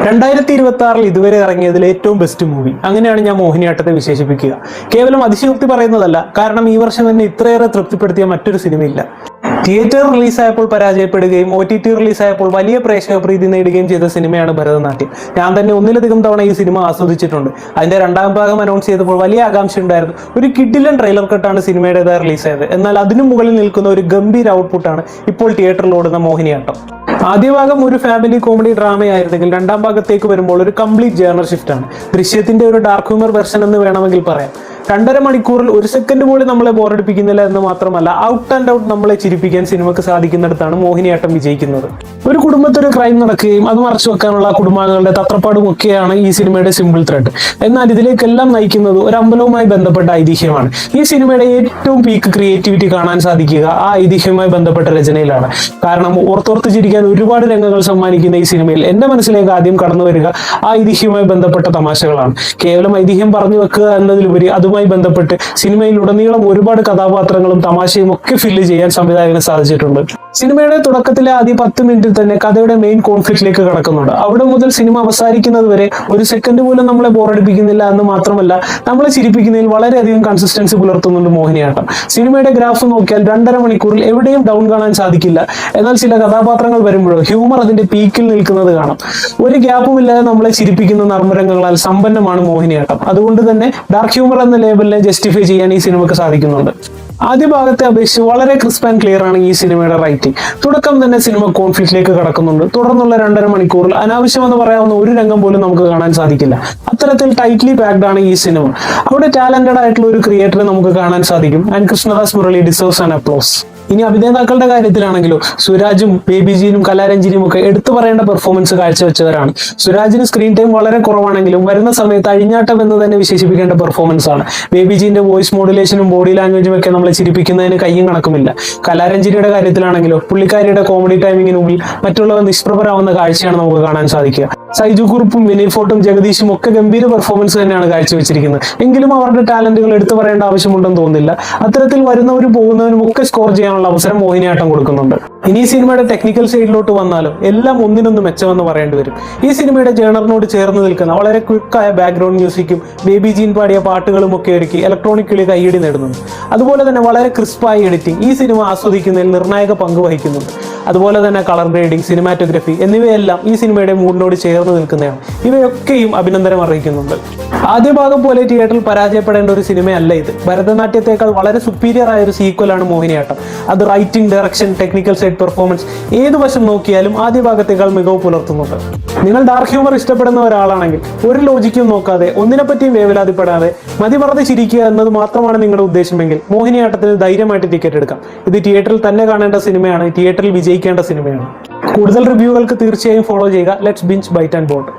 2026 ഇതുവരെ ഇറങ്ങിയതിൽ ഏറ്റവും best movie, അങ്ങനെയാണ് ഞാൻ മോഹിനിയാട്ടത്തെ വിശേഷിപ്പിക്കുക. കേവലം അതിശയോക്തി പറയുന്നതല്ല, കാരണം ഈ വർഷം തന്നെ ഇത്രയേറെ തൃപ്തിപ്പെടുത്തിയ മറ്റൊരു സിനിമയില്ല. തിയേറ്റർ റിലീസായപ്പോൾ പരാജയപ്പെടുകയും OTT റിലീസായപ്പോൾ വലിയ പ്രേക്ഷക പ്രീതി നേടുകയും ചെയ്ത സിനിമയാണ് ഭരതനാട്യം. ഞാൻ തന്നെ ഒന്നിലധികം തവണ ഈ സിനിമ ആസ്വദിച്ചിട്ടുണ്ട്. അതിന്റെ രണ്ടാം ഭാഗം അനൗൺസ് ചെയ്തപ്പോൾ വലിയ ആകാംക്ഷ ഉണ്ടായിരുന്നു. ഒരു കിഡിലൻ ട്രെയിലർ കട്ടാണ് സിനിമയുടേതായി റിലീസായത്. എന്നാൽ അതിനു മുകളിൽ നിൽക്കുന്ന ഒരു ഗംഭീര ഔട്ട്പുട്ടാണ് ഇപ്പോൾ തിയേറ്ററിൽ ഓടുന്ന മോഹിനിയാട്ടം. ആദ്യ ഭാഗം ഒരു ഫാമിലി കോമഡി ഡ്രാമയായിരുന്നെങ്കിൽ രണ്ടാം ഭാഗത്തേക്ക് വരുമ്പോൾ ഒരു കംപ്ലീറ്റ് ജേണർ ഷിഫ്റ്റ് ആണ്. ദൃശ്യത്തിന്റെ ഒരു ഡാർക്ക് ഹ്യൂമർ വെർഷൻ എന്ന് വേണമെങ്കിൽ പറയാം. 2.5 മണിക്കൂറിൽ ഒരു സെക്കൻഡ് പോലും നമ്മളെ ബോറടിപ്പിക്കുന്നില്ല എന്ന് മാത്രമല്ല, ഔട്ട് ആൻഡ് ഔട്ട് നമ്മളെ ചിരിപ്പിക്കാൻ സിനിമക്ക് സാധിക്കുന്നിടത്താണ് മോഹിനിയാട്ടം വിജയിക്കുന്നത്. ഒരു കുടുംബത്തിൽ ഒരു ക്രൈം നടക്കുകയും അത് മറച്ചു വെക്കാനുള്ള കുടുംബാംഗങ്ങളുടെ തത്രപ്പാടും ഒക്കെയാണ് ഈ സിനിമയുടെ സിമ്പിൾ ത്രെഡ്. എന്നാൽ ഇതിലേക്കെല്ലാം നയിക്കുന്നത് ഒരു അമ്പലവുമായി ബന്ധപ്പെട്ട ഐതിഹ്യമാണ്. ഈ സിനിമയുടെ ഏറ്റവും പീക്ക് ക്രിയേറ്റിവിറ്റി കാണാൻ സാധിക്കുക ആ ഐതിഹ്യവുമായി ബന്ധപ്പെട്ട രചനയിലാണ്. കാരണം ഓർത്തോർത്ത് ചിരിക്കാൻ ഒരുപാട് രംഗങ്ങൾ സമ്മാനിക്കുന്ന ഈ സിനിമയിൽ എന്റെ മനസ്സിലേക്ക് ആദ്യം കടന്നു വരിക ആ ഐതിഹ്യവുമായി ബന്ധപ്പെട്ട തമാശകളാണ്. കേവലം ഐതിഹ്യം പറഞ്ഞു വെക്കുക എന്നതിലുപരി അതുമായി ബന്ധപ്പെട്ട് സിനിമയിൽ ഉടനീളം ഒരുപാട് കഥാപാത്രങ്ങളും തമാശയും ഒക്കെ ഫില്ല് ചെയ്യാൻ സംവിധായകന് സാധിച്ചിട്ടുണ്ട്. സിനിമയുടെ തുടക്കത്തിലെ ആദ്യ 10 മിനിറ്റിൽ തന്നെ കഥയുടെ മെയിൻ കോൺഫ്ലിക്റ്റിലേക്ക് കടക്കുന്നുണ്ട്. അവിടെ മുതൽ സിനിമ അവസാനിക്കുന്നത് വരെ ഒരു സെക്കൻഡ് പോലും നമ്മളെ ബോറടിപ്പിക്കുന്നില്ല എന്ന് മാത്രമല്ല, നമ്മളെ ചിരിപ്പിക്കുന്നതിൽ വളരെയധികം കൺസിസ്റ്റൻസി പുലർത്തുന്നുണ്ട് മോഹിനിയാട്ടം. സിനിമയുടെ ഗ്രാഫ് നോക്കിയാൽ 2.5 മണിക്കൂറിൽ എവിടെയും ഡൗൺ കാണാൻ സാധിക്കില്ല. എന്നാൽ ചില കഥാപാത്രങ്ങൾ വരുമ്പോഴോ ഹ്യൂമർ അതിന്റെ പീക്കിൽ നിൽക്കുന്നത് കാണാം. ഒരു ഗ്യാപ്പും ഇല്ലാതെ നമ്മളെ ചിരിപ്പിക്കുന്ന നർമ്മരംഗങ്ങളാൽ സമ്പന്നമാണ് മോഹിനിയാട്ടം. അതുകൊണ്ട് തന്നെ ഡാർക്ക് ഹ്യൂമർ എന്ന ലേബലിനെ ജസ്റ്റിഫൈ ചെയ്യാൻ ഈ സിനിമക്ക് സാധിക്കുന്നുണ്ട്. ആദ്യ ഭാഗത്തെ അപേക്ഷിച്ച് വളരെ ക്രിസ്പ് ആൻഡ് ക്ലിയർ ആണ് ഈ സിനിമയുടെ റൈറ്റിംഗ്. തുടക്കം തന്നെ സിനിമ കോൺഫ്ലിക്റ്റിലേക്ക് കടക്കുന്നുണ്ട്. തുടർന്നുള്ള 2.5 മണിക്കൂറിൽ അനാവശ്യമെന്ന് പറയാവുന്ന ഒരു രംഗം പോലും നമുക്ക് കാണാൻ സാധിക്കില്ല. അത്തരത്തിൽ ടൈറ്റ്ലി പാക്ഡ് ആണ് ഈ സിനിമ. അവിടെ ടാലന്റഡ് ആയിട്ടുള്ള ഒരു ക്രിയേറ്ററെ നമുക്ക് കാണാൻ സാധിക്കും. And Krishnadas Murali deserves an applause. ഇനി അഭിനേതാക്കളുടെ കാര്യത്തിലാണെങ്കിലോ സുരാജും ബേബിജിയും കലാരഞ്ജിനിയും ഒക്കെ എടുത്തു പറയേണ്ട പെർഫോമൻസ് കാഴ്ചവെച്ചവരാണ്. സുരാജിന് സ്ക്രീൻ ടൈം വളരെ കുറവാണെങ്കിലും വരുന്ന സമയത്ത് അഴിഞ്ഞാട്ടം എന്ന് തന്നെ വിശേഷിപ്പിക്കേണ്ട പെർഫോമൻസ് ആണ്. ബേബിജിന്റെ വോയിസ് മോഡുലേഷനും ബോഡി ലാംഗ്വേജും ഒക്കെ നമ്മളെ ചിരിപ്പിക്കുന്നതിന് കയ്യും കണക്കുമില്ല. കലാരഞ്ജിനിയുടെ കാര്യത്തിലാണെങ്കിലോ പുള്ളിക്കാരിയുടെ കോമഡി ടൈമിങ്ങിന് മുമ്പിൽ മറ്റുള്ളവർ നിഷ്പ്രഭരാവുന്ന കാഴ്ചയാണ് നമുക്ക് കാണാൻ സാധിക്കുക. സൈജു കുറുപ്പും വിനയ് ഫോർട്ടും ജഗദീഷും ഒക്കെ ഗംഭീര പെർഫോമൻസ് തന്നെയാണ് കാഴ്ചവെച്ചിരിക്കുന്നത്. എങ്കിലും അവരുടെ ടാലന്റുകൾ എടുത്തു പറയേണ്ട ആവശ്യമുണ്ടെന്ന് തോന്നുന്നില്ല. അത്തരത്തിൽ വരുന്നവരും പോകുന്നവരും ഒക്കെ സ്കോർ ചെയ്യാനുള്ള അവസരം മോഹിനിയാട്ടം കൊടുക്കുന്നുണ്ട്. ഇനി ഈ സിനിമയുടെ ടെക്നിക്കൽ സൈഡിലോട്ട് വന്നാലും എല്ലാം ഒന്നിനൊന്ന് മെച്ചമെന്ന് പറയേണ്ടി വരും. ഈ സിനിമയുടെ ജേണറിനോട് ചേർന്ന് നിൽക്കുന്ന വളരെ ക്വിക്കായ ബാക്ക്ഗ്രൗണ്ട് മ്യൂസിക്കും ബേബി ജീൻ പാടിയ പാട്ടുകളും ഒക്കെ ഒരുക്കി ഇലക്ട്രോണിക് കളി കൈയടി നേടുന്നുണ്ട്. അതുപോലെ തന്നെ വളരെ ക്രിസ്പായ എഡിറ്റിംഗ് ഈ സിനിമ ആസ്വദിക്കുന്നതിൽ നിർണായക പങ്ക് വഹിക്കുന്നുണ്ട്. അതുപോലെ തന്നെ കളർ ഗ്രേഡിംഗ്, സിനിമാറ്റോഗ്രഫി എന്നിവയെല്ലാം ഈ സിനിമയുടെ മൂഡിനോട് ചേർന്ന് നിൽക്കുന്നതാണ്. ഇവയൊക്കെയും അഭിനന്ദനം അറിയിക്കുന്നുണ്ട്. ആദ്യ ഭാഗം പോലെ തിയേറ്ററിൽ പരാജയപ്പെടേണ്ട ഒരു സിനിമയല്ല ഇത്. ഭരതനാട്യത്തെക്കാൾ വളരെ സുപ്പീരിയർ ആയ ഒരു സീക്വലാണ് മോഹിനിയാട്ടം. അത് writing, direction, technical side performance ഏതു വശം നോക്കിയാലും ആദ്യ ഭാഗത്തേക്കാൾ മികവ് പുലർത്തുന്നുണ്ട്. നിങ്ങൾ ഡാർക്ക് ഹ്യൂമർ ഇഷ്ടപ്പെടുന്ന ഒരാളാണെങ്കിൽ ഒരു ലോജിക്കും നോക്കാതെ ഒന്നിനെപ്പറ്റിയും വേവലാതിപ്പെടാതെ മതിമറന്ന് ചിരിക്കുക എന്നത് മാത്രമാണ് നിങ്ങളുടെ ഉദ്ദേശമെങ്കിൽ മോഹിനിയാട്ടത്തിന് ധൈര്യമായിട്ട് ടിക്കറ്റ് എടുക്കാം. ഇത് തിയേറ്ററിൽ തന്നെ കാണേണ്ട സിനിമയാണ്, തിയേറ്ററിൽ വിജയിക്കേണ്ട സിനിമയാണ്. കൂടുതൽ റിവ്യൂകൾക്ക് തീർച്ചയായും ഫോളോ ചെയ്യുക. Let's binge bite and bond.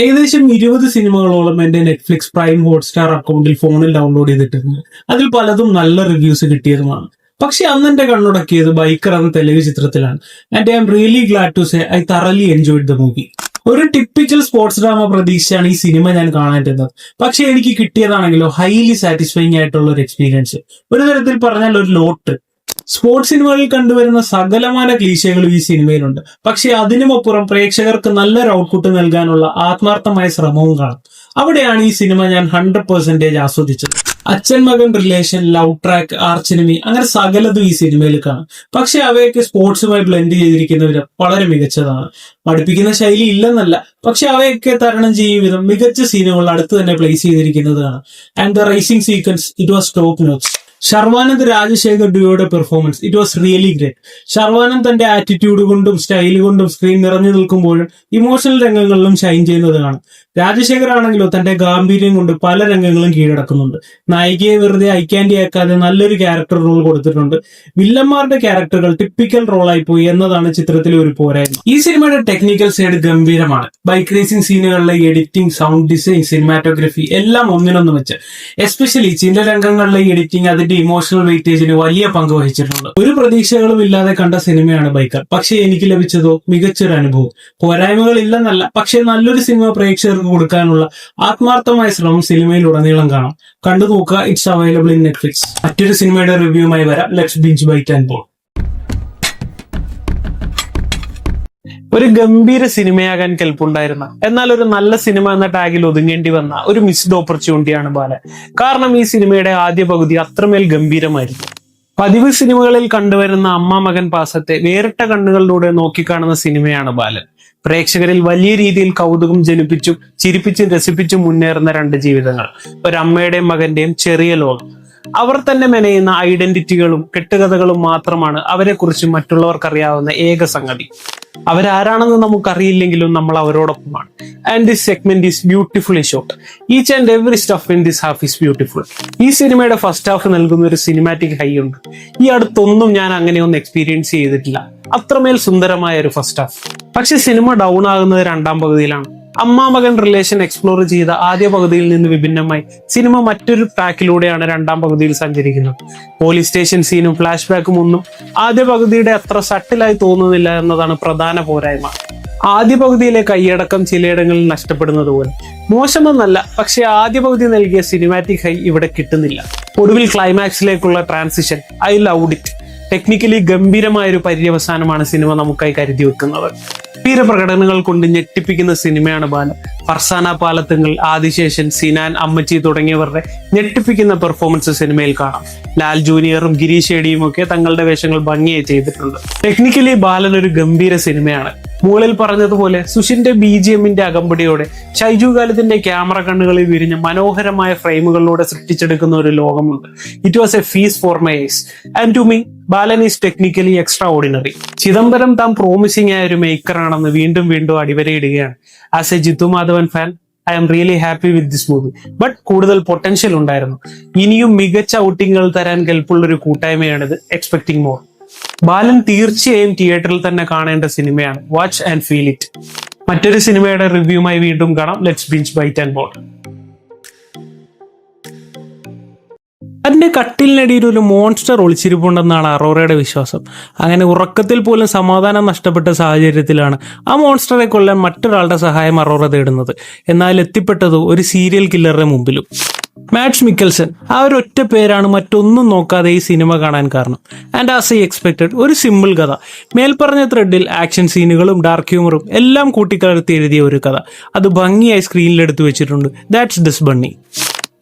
ഏകദേശം 20 സിനിമകളോളം എന്റെ നെറ്റ്ഫ്ലിക്സ് പ്രൈം ഹോട്ട്സ്റ്റാർ അക്കൗണ്ടിൽ ഫോണിൽ ഡൗൺലോഡ് ചെയ്തിട്ടുണ്ട്. അതിൽ പലതും നല്ല റിവ്യൂസ് കിട്ടിയതുമാണ്. പക്ഷെ അന്ന് എന്റെ കണ്ണുടക്കിയത് ബൈക്കർ എന്ന തെലുങ്ക് ചിത്രത്തിലാണ്. And I am really glad to say I thoroughly enjoyed the movie. ഒരു ടിപ്പിക്കൽ സ്പോർട്സ് ഡ്രാമ പ്രതീക്ഷയാണ് ഈ സിനിമ ഞാൻ കാണാനിരുന്നത്. പക്ഷെ എനിക്ക് കിട്ടിയതാണെങ്കിലോ ഹൈലി സാറ്റിസ്ഫൈങ് ആയിട്ടുള്ള ഒരു എക്സ്പീരിയൻസ്. ഒരു തരത്തിൽ പറഞ്ഞാൽ ഒരു ലോട്ട്. സ്പോർട്സ് സിനിമകളിൽ കണ്ടുവരുന്ന സകലമായ ക്ലീശകളും ഈ സിനിമയിലുണ്ട്. പക്ഷെ അതിനുമപ്പുറം പ്രേക്ഷകർക്ക് നല്ലൊരു ഔട്ട്പുട്ട് നൽകാനുള്ള ആത്മാർത്ഥമായ ശ്രമവും കാണാം. അവിടെയാണ് ഈ സിനിമ ഞാൻ 100% ആസ്വദിച്ചത്. അച്ഛൻ മകൻ റിലേഷൻ, ലവ് ട്രാക്ക്, ആർച്ചിനിമി അങ്ങനെ സകലതും ഈ സിനിമയിൽ കാണാം. പക്ഷെ അവയൊക്കെ സ്പോർട്സുമായി ബ്ലെൻഡ് ചെയ്തിരിക്കുന്ന വിധം വളരെ മികച്ചതാണ്. പഠിപ്പിക്കുന്ന ശൈലി ഇല്ലെന്നല്ല, പക്ഷെ അവയൊക്കെ തരണം ചെയ്യും വിധം മികച്ച സീനുകൾ അടുത്ത് തന്നെ പ്ലേസ് ചെയ്തിരിക്കുന്നതാണ്. And the racing sequence it was top notch. Sharwanand Rajasekhar ഡുയോയുടെ performance it was really great. Sharwanand തന്റെ ആറ്റിറ്റ്യൂഡ് കൊണ്ടും സ്റ്റൈൽ കൊണ്ടും സ്ക്രീൻ നിറഞ്ഞു നിൽക്കുമ്പോഴും ഇമോഷണൽ രംഗങ്ങളിലും ഷൈൻ ചെയ്യുന്നത് കാണാം. രാജശേഖർ ആണെങ്കിലോ തന്റെ ഗാംഭീര്യം കൊണ്ട് പല രംഗങ്ങളും കീഴടക്കുന്നുണ്ട്. നായികയെ വെറുതെ ഐക്യാൻഡിയാക്കാതെ നല്ലൊരു ക്യാരക്ടർ റോൾ കൊടുത്തിട്ടുണ്ട്. വില്ലന്മാരുടെ ക്യാരക്ടറുകൾ ടിപ്പിക്കൽ റോളായി പോയി എന്നതാണ് ചിത്രത്തിലെ ഒരു പോരായ്മ. ഈ സിനിമയുടെ ടെക്നിക്കൽ സൈഡ് ഗംഭീരമാണ്. ബൈക്ക് റേസിംഗ് സീനുകളിലെ എഡിറ്റിംഗ്, സൗണ്ട് ഡിസൈൻ, സിനിമാറ്റോഗ്രഫി എല്ലാം ഒന്നിനൊന്ന് വെച്ച്. എസ്പെഷ്യലി ചില രംഗങ്ങളിലെ എഡിറ്റിംഗ് അതിന്റെ ഇമോഷണൽ വെയിറ്റേജിന് വലിയ പങ്ക് വഹിച്ചിട്ടുണ്ട്. ഒരു പ്രതീക്ഷകളും ഇല്ലാതെ കണ്ട സിനിമയാണ് ബൈക്കർ. പക്ഷെ എനിക്ക് ലഭിച്ചതോ മികച്ചൊരു അനുഭവം. പോരായ്മകൾ ഇല്ലെന്നല്ല, പക്ഷെ നല്ലൊരു സിനിമ പ്രേക്ഷകർക്ക് കൊടുക്കാനുള്ള ആത്മാർത്ഥമായ ശ്രമം സിനിമയിൽ ഉടനീളം കാണാം. കണ്ടു നോക്കുക. It's available in Netflix. മറ്റൊരു സിനിമയുടെ റിവ്യൂമായി വരാം. Let's binge bite and bond. ഒരു ഗംഭീര സിനിമയാകാൻ കെൽപ്പുണ്ടായിരുന്ന എന്നാൽ ഒരു നല്ല സിനിമ എന്ന ടാഗിൽ ഒതുങ്ങേണ്ടി വന്ന ഒരു മിസ്ഡ് ഓപ്പർച്യൂണിറ്റിയാണ് ബാലൻ. കാരണം ഈ സിനിമയുടെ ആദ്യ പകുതി അത്രമേൽ ഗംഭീരമായിരുന്നു. പതിവ് സിനിമകളിൽ കണ്ടുവരുന്ന അമ്മ മകൻ പാസത്തെ വേറിട്ട കണ്ണുകളിലൂടെ നോക്കിക്കാണുന്ന സിനിമയാണ് ബാലൻ. പ്രേക്ഷകരിൽ വലിയ രീതിയിൽ കൗതുകം ജനിപ്പിച്ചും ചിരിപ്പിച്ചും രസിപ്പിച്ചും മുന്നേറുന്ന രണ്ട് ജീവിതങ്ങൾ, ഒരമ്മയുടെയും മകന്റെയും ചെറിയ ലോകം. അവർ തന്നെ മെനയുന്ന ഐഡന്റിറ്റികളും കെട്ടുകഥകളും മാത്രമാണ് അവരെക്കുറിച്ച് മറ്റുള്ളവർക്കറിയാവുന്ന ഏക സംഗതി. അവരാരാണെന്ന് നമുക്കറിയില്ലെങ്കിലും നമ്മൾ അവരോടൊപ്പമാണ്. And this segment is beautifully shot. Each and every stuff in this half is beautiful. ഈ സിനിമയുടെ ഫസ്റ്റ് ഹാഫ് നൽകുന്ന ഒരു സിനിമാറ്റിക് ഹൈ ഉണ്ട്. ഈ അടുത്തൊന്നും ഞാൻ അങ്ങനെയൊന്നും എക്സ്പീരിയൻസ് ചെയ്തിട്ടില്ല. അത്രമേൽ സുന്ദരമായ ഒരു ഫസ്റ്റ് ഹാഫ്. പക്ഷെ സിനിമ ഡൗൺ ആകുന്നത് രണ്ടാം പകുതിയിലാണ്. അമ്മ മകൻ റിലേഷൻ എക്സ്പ്ലോർ ചെയ്ത ആദ്യ പകുതിയിൽ നിന്ന് വിഭിന്നമായി സിനിമ മറ്റൊരു ട്രാക്കിലൂടെയാണ് രണ്ടാം പകുതിയിൽ സഞ്ചരിക്കുന്നത്. പോലീസ് സ്റ്റേഷൻ സീനും ഫ്ലാഷ് ബാക്കും ഒന്നും ആദ്യ പകുതിയുടെ അത്ര സട്ടിലായി തോന്നുന്നില്ല എന്നതാണ് പ്രധാന പോരായ്മ. ആദ്യ പകുതിയിലെ കൈയടക്കം ചിലയിടങ്ങളിൽ നഷ്ടപ്പെടുന്നത് പോലെ. മോശമെന്നല്ല, പക്ഷെ ആദ്യ പകുതി നൽകിയ സിനിമാറ്റിക് ഹൈ ഇവിടെ കിട്ടുന്നില്ല. ഒടുവിൽ ക്ലൈമാക്സിലേക്കുള്ള transition, I loved it. Technically ഗംഭീരമായ ഒരു പര്യവസാനമാണ് സിനിമ നമുക്കായി കരുതി വെക്കുന്നത്. പ്രകടനങ്ങൾ കൊണ്ട് ഞെട്ടിപ്പിക്കുന്ന സിനിമയാണ് ബാലൻ. ഫർസാന പാലത്തുങ്കൽ, ആദിശേഷൻ, സിനാൻ, അമ്മച്ചി തുടങ്ങിയവരുടെ ഞെട്ടിപ്പിക്കുന്ന പെർഫോമൻസ് സിനിമയിൽ കാണാം. ലാൽ ജൂനിയറും ഗിരീഷ് ഷേഡിയും ഒക്കെ തങ്ങളുടെ വേഷങ്ങൾ ഭംഗിയായി ചെയ്തിട്ടുണ്ട്. ടെക്നിക്കലി ബാലൻ ഒരു ഗംഭീര സിനിമയാണ്. മുകളിൽ പറഞ്ഞതുപോലെ സുഷിന്റെ BGMന്റെ അകമ്പടിയോടെ ഷൈജു ഖാലിദിന്റെ ക്യാമറ കണ്ണുകളിൽ വിരിഞ്ഞ മനോഹരമായ ഫ്രെയിമുകളിലൂടെ സൃഷ്ടിച്ചെടുക്കുന്ന ഒരു ലോകമുണ്ട്. It was a feast for my eyes and to me Balan is technically extraordinary. Chidambaram താൻ പ്രോമിസിംഗ് ആയ ഒരു മേക്കർ ആണെന്ന് വീണ്ടും വീണ്ടും അടിവരയിടുകയാണ്. As a Jithu Madhavan fan, I am really happy with this movie. But കൂടുതൽ പൊട്ടൻഷ്യൽ ഉണ്ടായിരുന്നു. ഇനിയും മികച്ച ഔട്ടിങ്ങുകൾ തരാൻ കെൽപ്പുള്ള ഒരു കൂട്ടായ്മയാണിത്. Expecting more. ബാലൻ തീർച്ചയായും തിയേറ്ററിൽ തന്നെ കാണേണ്ട സിനിമയാണ്. Watch and feel it. മറ്റൊരു സിനിമയുടെ റിവ്യൂമായി വീണ്ടും കാണാം. Let's binge bite and ball. അതിന്റെ കട്ടിലിനടിയിൽ ഒരു മോൺസ്റ്റർ ഒളിച്ചിരിപ്പുണ്ടെന്നാണ് അറോറയുടെ വിശ്വാസം. അങ്ങനെ ഉറക്കത്തിൽ പോലും സമാധാനം നഷ്ടപ്പെട്ട സാഹചര്യത്തിലാണ് ആ മോൺസ്റ്ററെ കൊല്ലാൻ മറ്റൊരാളുടെ സഹായം അറോറ തേടുന്നത്. എന്നാൽ എത്തിപ്പെട്ടത് ഒരു സീരിയൽ കില്ലറുടെ മുമ്പിലും. മാഡ്സ് മിക്കൽസൺ, ആ ഒരു ഒറ്റ പേരാണ് മറ്റൊന്നും നോക്കാതെ ഈ സിനിമ കാണാൻ കാരണം. ആൻഡ് ആസ് ഐ എക്സ്പെക്ടഡ്, ഒരു സിമ്പിൾ കഥ. മേൽപ്പറഞ്ഞ ത്രെഡിൽ ആക്ഷൻ സീനുകളും ഡാർക്ക് ഹ്യൂമറും എല്ലാം കൂട്ടിക്കലർത്തി എഴുതിയ ഒരു കഥ. അത് ഭംഗിയായി സ്ക്രീനിലെടുത്ത് വെച്ചിട്ടുണ്ട്. That's this bunny.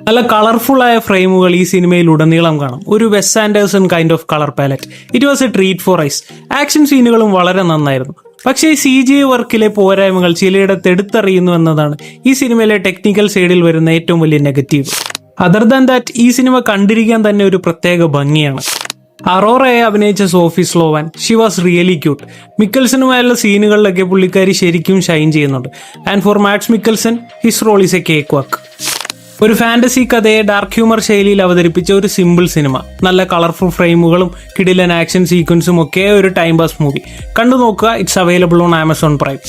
നല്ല കളർഫുൾ ആയ ഫ്രെയിമുകൾ ഈ സിനിമയിൽ ഉടനീളം കാണാം. ഒരു Wes Anderson kind of colour palette. It was a treat for eyes. Action സീനുകളും വളരെ നന്നായിരുന്നു. പക്ഷേ CGI വർക്കിലെ പോരായ്മകൾ ചിലയിടത്ത് എടുത്തറിയുന്നു എന്നതാണ് ഈ സിനിമയിലെ ടെക്നിക്കൽ സൈഡിൽ വരുന്ന ഏറ്റവും വലിയ നെഗറ്റീവ്. അതർ ദാൻ ദാറ്റ് ഈ സിനിമ കണ്ടിരിക്കാൻ തന്നെ ഒരു പ്രത്യേക ഭംഗിയാണ്. അറോറയെ അഭിനയിച്ച Sophie Sloane, she was really cute. മിക്കൽസനുമായുള്ള സീനുകളിലൊക്കെ പുള്ളിക്കാരി ശരിക്കും ഷൈൻ ചെയ്യുന്നുണ്ട്. And for Mads Mikkelsen, his role is a കേക്ക് വർക്ക്. ഒരു ഫാന്റസി കഥയെ ഡാർക്ക് ഹ്യൂമർ ശൈലിയിൽ അവതരിപ്പിച്ച ഒരു സിമ്പിൾ സിനിമ. നല്ല കളർഫുൾ ഫ്രെയിമുകളും കിടിലൻ ആക്ഷൻ സീക്വൻസും ഒക്കെ ഒരു ടൈം പാസ് മൂവി. കണ്ടു നോക്കുക. It's available on Amazon Prime.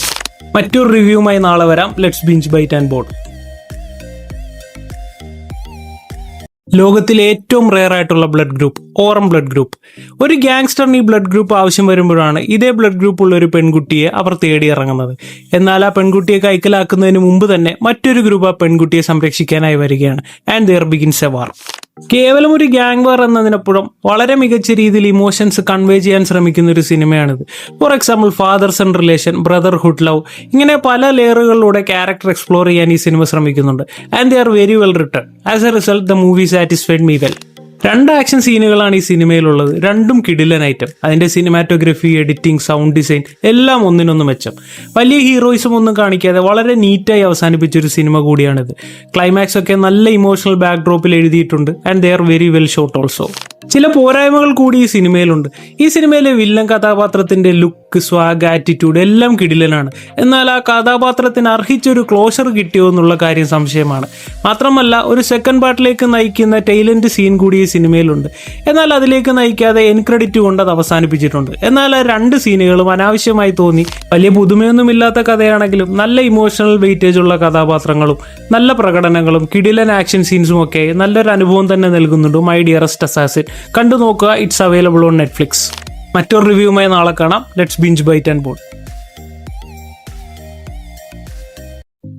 മറ്റൊരു റിവ്യൂമായി നാളെ വരാം. Let's binge bite and board. ലോകത്തിലെ ഏറ്റവും റെയർ ആയിട്ടുള്ള blood group, aurum blood group. ഒരു ഗ്യാങ്സ്റ്ററിന് ഈ ബ്ലഡ് ഗ്രൂപ്പ് ആവശ്യം വരുമ്പോഴാണ് ഇതേ ബ്ലഡ് ഗ്രൂപ്പ് ഉള്ള ഒരു പെൺകുട്ടിയെ അവർ തേടിയിറങ്ങുന്നത്. എന്നാൽ ആ പെൺകുട്ടിയെ കൈക്കലാക്കുന്നതിന് മുമ്പ് തന്നെ മറ്റൊരു ഗ്രൂപ്പ് ആ പെൺകുട്ടിയെ സംരക്ഷിക്കാനായി വരികയാണ്. And their begins a war. കേവലം ഒരു ഗ്യാങ് വാർ എന്നതിനപ്പുറം വളരെ മികച്ച രീതിയിൽ ഇമോഷൻസ് കൺവേ ചെയ്യാൻ ശ്രമിക്കുന്ന ഒരു സിനിമയാണിത്. For example father son relation, brotherhood, love, ഇങ്ങനെ പല ലെയറുകളിലൂടെ ക്യാരക്ടർ എക്സ്പ്ലോർ ചെയ്യാൻ ഈ സിനിമ ശ്രമിക്കുന്നുണ്ട്. And they are very well written. As a result the movie satisfied me well. 2 action സീനുകളാണ് ഈ സിനിമയിലുള്ളത്. രണ്ടും കിടിലൻ ഐറ്റം. അതിന്റെ സിനിമാറ്റോഗ്രഫി, എഡിറ്റിംഗ്, സൗണ്ട് ഡിസൈൻ എല്ലാം ഒന്നിനൊന്ന് മെച്ചം. വലിയ ഹീറോയിസം ഒന്നും കാണിക്കാതെ വളരെ നീറ്റായി അവസാനിപ്പിച്ചൊരു സിനിമ കൂടിയാണിത്. ക്ലൈമാക്സ് ഒക്കെ നല്ല ഇമോഷണൽ ബാക്ക്ഡ്രോപ്പിൽ എഴുതിയിട്ടുണ്ട്. And they are very well shot also. ചില പോരായ്മകൾ കൂടി ഈ സിനിമയിലുണ്ട്. ഈ സിനിമയിലെ വില്ലൻ കഥാപാത്രത്തിന്റെ ലുക്ക്, സ്വാഗ്, ആറ്റിറ്റ്യൂഡ് എല്ലാം കിടിലനാണ്. എന്നാൽ ആ കഥാപാത്രത്തിന് അർഹിച്ചൊരു ക്ലോഷർ കിട്ടിയോ എന്നുള്ള കാര്യം സംശയമാണ്. മാത്രമല്ല ഒരു സെക്കൻഡ് പാർട്ടിലേക്ക് നയിക്കുന്ന ടൈലന്റ് സീൻ കൂടി ഈ സിനിമയിലുണ്ട്. എന്നാൽ അതിലേക്ക് നയിക്കാതെ എൻ ക്രെഡിറ്റ് കൊണ്ട് അത് അവസാനിപ്പിച്ചിട്ടുണ്ട്. എന്നാൽ ആ 2 സീനുകളും അനാവശ്യമായി തോന്നി. വലിയ പുതുമയൊന്നുമില്ലാത്ത കഥയാണെങ്കിലും നല്ല ഇമോഷണൽ വെയിറ്റേജ് ഉള്ള കഥാപാത്രങ്ങളും നല്ല പ്രകടനങ്ങളും കിടിലൻ ആക്ഷൻ സീൻസും ഒക്കെ നല്ലൊരു അനുഭവം തന്നെ നൽകുന്നുണ്ട്. മൈ ഡിയറസ്റ്റ് അസാസിൻ കണ്ടു നോക്കുക. It's available on Netflix. മറ്റൊരു റിവ്യൂമായി നാളെ കാണാം. Let's binge bite and ball.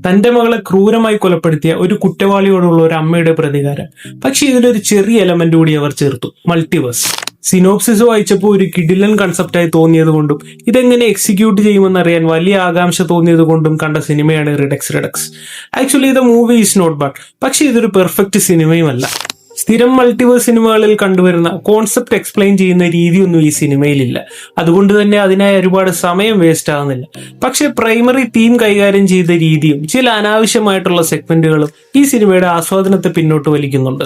തന്റെ മകളെ ക്രൂരമായി കൊലപ്പെടുത്തിയ ഒരു കുറ്റവാളിയോടുള്ള ഒരു അമ്മയുടെ പ്രതികാരം. പക്ഷെ ഇതിലൊരു ചെറിയ എലമെന്റ് കൂടി അവർ ചേർത്തു, മൾട്ടിവേഴ്സ്. സിനോപ്സിസ് വായിച്ചപ്പോൾ ഒരു കിടിലൻ കൺസെപ്റ്റായി തോന്നിയത് കൊണ്ടും ഇതെങ്ങനെ എക്സിക്യൂട്ട് ചെയ്യുമെന്നറിയാൻ വലിയ ആകാംക്ഷ തോന്നിയത് കൊണ്ടും കണ്ട സിനിമയാണ് Redux. Actually the movie is not bad, പക്ഷെ ഇതൊരു പെർഫെക്റ്റ് സിനിമയുമല്ല. സ്ഥിരം മൾട്ടിവേഴ്സ് സിനിമകളിൽ കണ്ടുവരുന്ന കോൺസെപ്റ്റ് എക്സ്പ്ലെയിൻ ചെയ്യുന്ന രീതിയൊന്നും ഈ സിനിമയിലില്ല. അതുകൊണ്ട് തന്നെ അതിനായി ഒരുപാട് സമയം വേസ്റ്റ് ആകുന്നില്ല. പക്ഷെ പ്രൈമറി തീം കൈകാര്യം ചെയ്ത രീതിയും ചില അനാവശ്യമായിട്ടുള്ള സെഗ്മെന്റുകളും ഈ സിനിമയുടെ ആസ്വാദനത്തെ പിന്നോട്ട് വലിക്കുന്നുണ്ട്.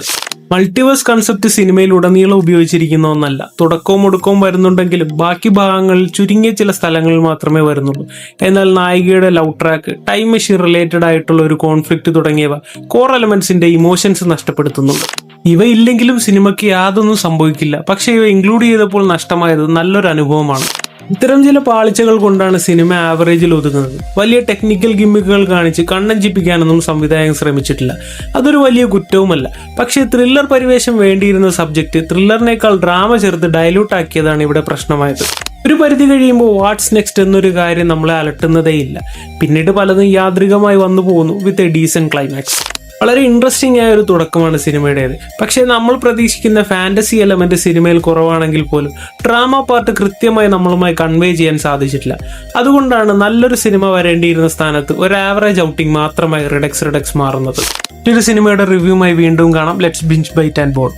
മൾട്ടിവേഴ്സ് കൺസെപ്റ്റ് സിനിമയിൽ ഉടനീളം ഉപയോഗിച്ചിരിക്കുന്ന ഒന്നല്ല. തുടക്കവും ഒടുക്കവും വരുന്നുണ്ടെങ്കിലും ബാക്കി ഭാഗങ്ങളിൽ ചുരുങ്ങിയ ചില സ്ഥലങ്ങളിൽ മാത്രമേ വരുന്നുള്ളൂ. എന്നാൽ നായികയുടെ love track, time machine related ആയിട്ടുള്ള ഒരു കോൺഫ്ലിക്റ്റ് തുടങ്ങിയവ കോർ എലമെന്റ്സിന്റെ ഇമോഷൻസ് നഷ്ടപ്പെടുത്തുന്നുണ്ട്. ഇവ ഇല്ലെങ്കിലും സിനിമയ്ക്ക് യാതൊന്നും സംഭവിക്കില്ല. പക്ഷെ ഇവ ഇൻക്ലൂഡ് ചെയ്തപ്പോൾ നഷ്ടമായത് നല്ലൊരു അനുഭവമാണ്. ഇത്തരം ചില പാളിച്ചകൾ കൊണ്ടാണ് സിനിമ ആവറേജിൽ ഒതുങ്ങുന്നത്. വലിയ ടെക്നിക്കൽ ഗിമ്മിക്കുകൾ കാണിച്ച് കണ്ണഞ്ചിപ്പിക്കാനൊന്നും സംവിധായകൻ ശ്രമിച്ചിട്ടില്ല. അതൊരു വലിയ കുറ്റവുമല്ല. പക്ഷേ ത്രില്ലർ പരിവേഷം വേണ്ടിയിരുന്ന സബ്ജക്റ്റ് ത്രില്ലറിനേക്കാൾ ഡ്രാമ ചേർത്ത് ഡയലൂട്ട് ആക്കിയതാണ് ഇവിടെ പ്രശ്നമായത്. ഒരു പരിധി കഴിയുമ്പോൾ വാട്ട്സ് നെക്സ്റ്റ് എന്നൊരു കാര്യം നമ്മളെ അലട്ടുന്നതേയില്ല. പിന്നീട് പലതും യാന്ത്രികമായി വന്നു പോകുന്നു വിത്ത് എ ഡീസന്റ് ക്ലൈമാക്സ്. വളരെ ഇൻട്രസ്റ്റിംഗ് ആയ ഒരു തുടക്കമാണ് സിനിമയുടേത്. പക്ഷേ നമ്മൾ പ്രതീക്ഷിക്കുന്ന ഫാന്റസി എലമെന്റ് സിനിമയിൽ കുറവാണെങ്കിൽ പോലും ഡ്രാമ പാർട്ട് കൃത്യമായി നമ്മളുമായി കൺവേ ചെയ്യാൻ സാധിച്ചിട്ടില്ല. അതുകൊണ്ടാണ് നല്ലൊരു സിനിമ വരേണ്ടിയിരുന്ന സ്ഥാനത്ത് ഒരു ആവറേജ് ഔട്ടിംഗ് മാത്രമായി റിഡക്സ് മാറുന്നത്. ഒരു സിനിമയുടെ റിവ്യൂമായി വീണ്ടും കാണാം. Let's binge bite and board.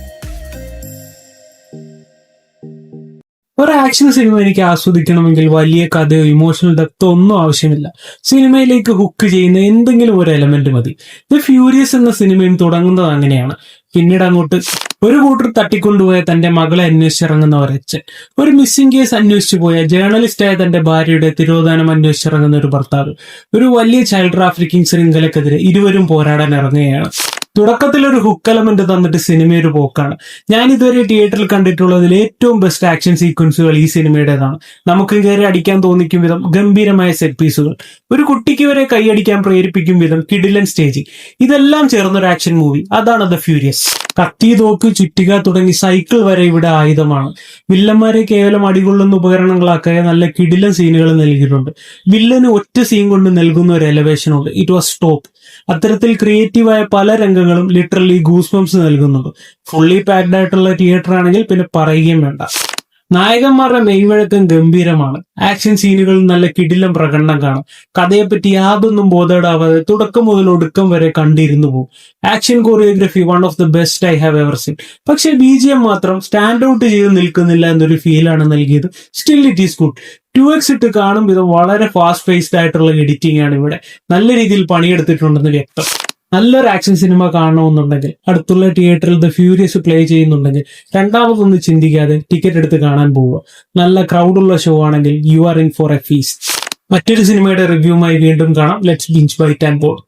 ഒരു ആക്ഷൻ സിനിമ എനിക്ക് ആസ്വദിക്കണമെങ്കിൽ വലിയ കഥയോ ഇമോഷണൽ ഡെപ്തോ ഒന്നും ആവശ്യമില്ല. സിനിമയിലേക്ക് ഹുക്ക് ചെയ്യുന്ന എന്തെങ്കിലും ഒരു എലമെന്റ് മതി. ദ ഫ്യൂരിയസ് എന്ന സിനിമയും തുടങ്ങുന്നത് അങ്ങനെയാണ്. പിന്നീട് അങ്ങോട്ട് ഒരു കൂട്ടർ തട്ടിക്കൊണ്ടുപോയ തന്റെ മകളെ അന്വേഷിച്ചിറങ്ങുന്ന ഒരച്ഛൻ, ഒരു മിസ്സിംഗ് കേസ് അന്വേഷിച്ചു പോയ ജേർണലിസ്റ്റായ തന്റെ ഭാര്യയുടെ തിരോധാനം അന്വേഷിച്ചിറങ്ങുന്ന ഒരു ഭർത്താവ്, ഒരു വലിയ ചൈൽഡ് ട്രാഫിക്കിംഗ് ശൃംഖലക്കെതിരെ ഇരുവരും പോരാടാൻ ഇറങ്ങുകയാണ്. തുടക്കത്തിൽ ഒരു ഹുക്ക് എലമെന്റ് തന്നിട്ട് സിനിമ ഒരു പോക്കാണ്. ഞാൻ ഇതുവരെ തിയേറ്ററിൽ കണ്ടിട്ടുള്ളതിൽ ഏറ്റവും ബെസ്റ്റ് ആക്ഷൻ സീക്വൻസുകൾ ഈ സിനിമയുടേതാണ്. നമുക്ക് കയറി അടിക്കാൻ തോന്നിക്കും വിധം ഗംഭീരമായ സെറ്റ് പീസുകൾ, ഒരു കുട്ടിക്ക് വരെ കൈയടിക്കാൻ പ്രേരിപ്പിക്കും വിധം കിടിലൻ സ്റ്റേജിങ്, ഇതെല്ലാം ചേർന്നൊരു ആക്ഷൻ മൂവി. അതാണ് ദ ഫ്യൂരിയസ്. കത്തി, തോക്ക്, ചുറ്റിക തുടങ്ങി സൈക്കിൾ വരെ ഇവിടെ ആയുധമാണ്. വില്ലന്മാരെ കേവലം അടികൊള്ളുന്ന ഉപകരണങ്ങളാക്കായ നല്ല കിടിലൻ സീനുകൾ നൽകിയിട്ടുണ്ട്. വില്ലന് ഒറ്റ സീൻ കൊണ്ട് നൽകുന്ന ഒരു എലവേഷൻ ഉണ്ട്. It was top. അത്തരത്തിൽ ക്രിയേറ്റീവായ പല രംഗങ്ങളും ലിറ്ററലി ഗൂസ്ബംസ് നൽകുന്നുണ്ട്. ഫുള്ളി പാക്ഡ് ആയിട്ടുള്ള തിയേറ്റർ ആണെങ്കിൽ പിന്നെ പറയുകയും വേണ്ട. നായകന്മാരുടെ മെയ്വഴക്കം ഗംഭീരമാണ്. ആക്ഷൻ സീനുകളിൽ നല്ല കിടിലം പ്രകടനം കാണാം. കഥയെപ്പറ്റി യാതൊന്നും ബോധേടാവാതെ തുടക്കം മുതൽ ഒടുക്കം വരെ കണ്ടിരുന്നു പോകും. Action choreography one of the best I have ever seen. പക്ഷെ BGM മാത്രം സ്റ്റാൻഡ് ഔട്ട് ചെയ്ത് നിൽക്കുന്നില്ല എന്നൊരു ഫീലാണ് നൽകിയത്. Still it is good. 2x ഇട്ട് കാണും വിധം വളരെ ഫാസ്റ്റ് പേസ്ഡ് ആയിട്ടുള്ള എഡിറ്റിംഗ് ആണ് ഇവിടെ. നല്ല രീതിയിൽ പണിയെടുത്തിട്ടുണ്ടെന്ന് വ്യക്തം. നല്ലൊരു ആക്ഷൻ സിനിമ കാണണമെന്നുണ്ടെങ്കിൽ അടുത്തുള്ള തിയേറ്ററിൽ ദ ഫ്യൂരിയസ് പ്ലേ ചെയ്യുന്നുണ്ടെങ്കിൽ രണ്ടാമതൊന്നും ചിന്തിക്കാതെ ടിക്കറ്റ് എടുത്ത് കാണാൻ പോവുക. നല്ല ക്രൗഡുള്ള ഷോ ആണെങ്കിൽ you are in for a feast. മറ്റൊരു സിനിമയുടെ റിവ്യൂമായി വീണ്ടും കാണാം. Let's binge bite and board.